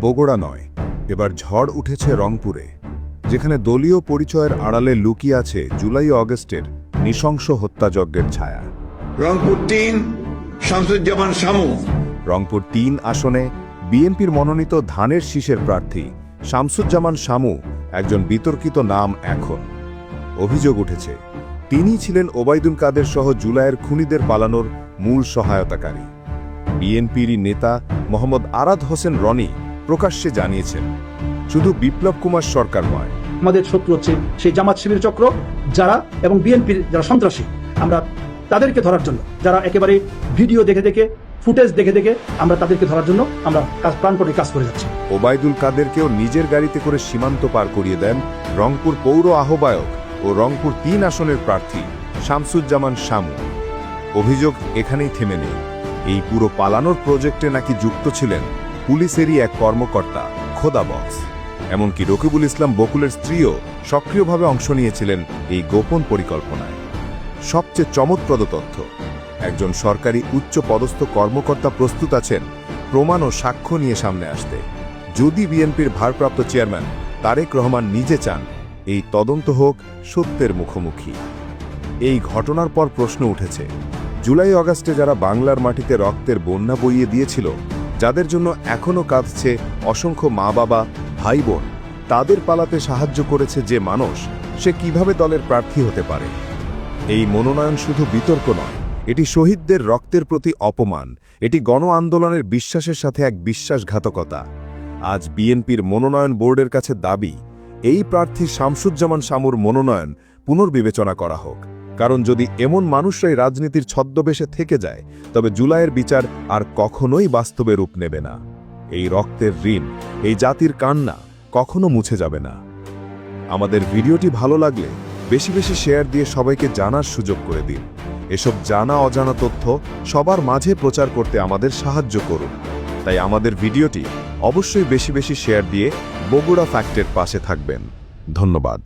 বগুড়া নয়, এবার ঝড় উঠেছে রংপুরে, যেখানে দলীয় পরিচয়ের আড়ালে লুকিয়ে আছে জুলাই অগস্টের নৃশংস হত্যাযজ্ঞের ছায়া। রংপুর ৩ শামসুজ্জামান শামু। রংপুর ৩ আসনে বিএনপির মনোনীত ধানের শীষের প্রার্থী শামসুজ্জামান শামু একজন বিতর্কিত নাম। এখন অভিযোগ উঠেছে তিনি ছিলেন ওবায়দুল কাদের সহ জুলাইয়ের খুনিদের পালানোর মূল সহায়তাকারী। বিএনপিরই নেতা মোহাম্মদ আরাদ হোসেন রনি প্রকাশ্যে জানিয়েছেন, শুধু বিপ্লব কুমার সরকার নয়, আমাদের শত্রু হচ্ছে সেই জামাত শিবির চক্র যারা এবং বিএনপির যারা সন্ত্রাসী। আমরা তাদেরকে ধরার জন্য, যারা একেবারে ভিডিও দেখে দেখে ফুটেজ দেখে দেখে আমরা তাদেরকে ধরার জন্য আমরা প্রাণপণে কাজ করে যাচ্ছি। ওবায়দুল কাদেরকেও নিজের গাড়িতে করে সীমান্ত পার করিয়ে দেন রংপুর পৌর আহ্বায়ক ও রংপুর ৩ আসনের প্রার্থী শামসুজ্জামান শামু। অভিযোগ এখানেই থেমে নেই, এই পুরো পালানোর প্রজেক্টে নাকি যুক্ত ছিলেন পুলিশেরই এক কর্মকর্তা খোদা বক্স। এমনকি রকিবুল ইসলাম বকুলের স্ত্রীও সক্রিয়ভাবে অংশ নিয়েছিলেন এই গোপন পরিকল্পনায়। সবচেয়ে চমকপ্রদ তথ্য, একজন সরকারি উচ্চ পদস্থ কর্মকর্তা প্রস্তুত আছেন প্রমাণ ও সাক্ষ্য নিয়ে সামনে আসতে, যদি বিএনপির ভারপ্রাপ্ত চেয়ারম্যান তারেক রহমান নিজে চান এই তদন্ত হোক সত্যের মুখোমুখি। এই ঘটনার পর প্রশ্ন উঠেছে, জুলাই অগাস্টে যারা বাংলার মাটিতে রক্তের বন্যা বইয়ে দিয়েছিল, যাদের জন্য এখনও কাঁদছে অসংখ্য মা বাবা ভাই বোন, তাদের পালাতে সাহায্য করেছে যে মানুষ, সে কিভাবে দলের প্রার্থী হতে পারে? এই মনোনয়ন শুধু বিতর্ক নয়, এটি শহীদদের রক্তের প্রতি অপমান, এটি গণ আন্দোলনের বিশ্বাসের সাথে এক বিশ্বাসঘাতকতা। আজ বিএনপির মনোনয়ন বোর্ডের কাছে দাবি, এই প্রার্থী শামসুজ্জামান শামুর মনোনয়ন পুনর্বিবেচনা করা হোক, কারণ যদি এমন মানুষরাই রাজনীতির ছদ্মবেশে থেকে যায়, তবে জুলাইয়ের বিচার আর কখনোই বাস্তবে রূপ নেবে না। এই রক্তের ঋণ, এই জাতির কান্না কখনো মুছে যাবে না। আমাদের ভিডিওটি ভালো লাগলে বেশি বেশি শেয়ার দিয়ে সবাইকে জানার সুযোগ করে দিন। এসব জানা অজানা তথ্য সবার মাঝে প্রচার করতে আমাদের সাহায্য করুন। তাই আমাদের ভিডিওটি অবশ্যই বেশি বেশি শেয়ার দিয়ে বগুড়া ফ্যাক্টের পাশে থাকবেন। ধন্যবাদ।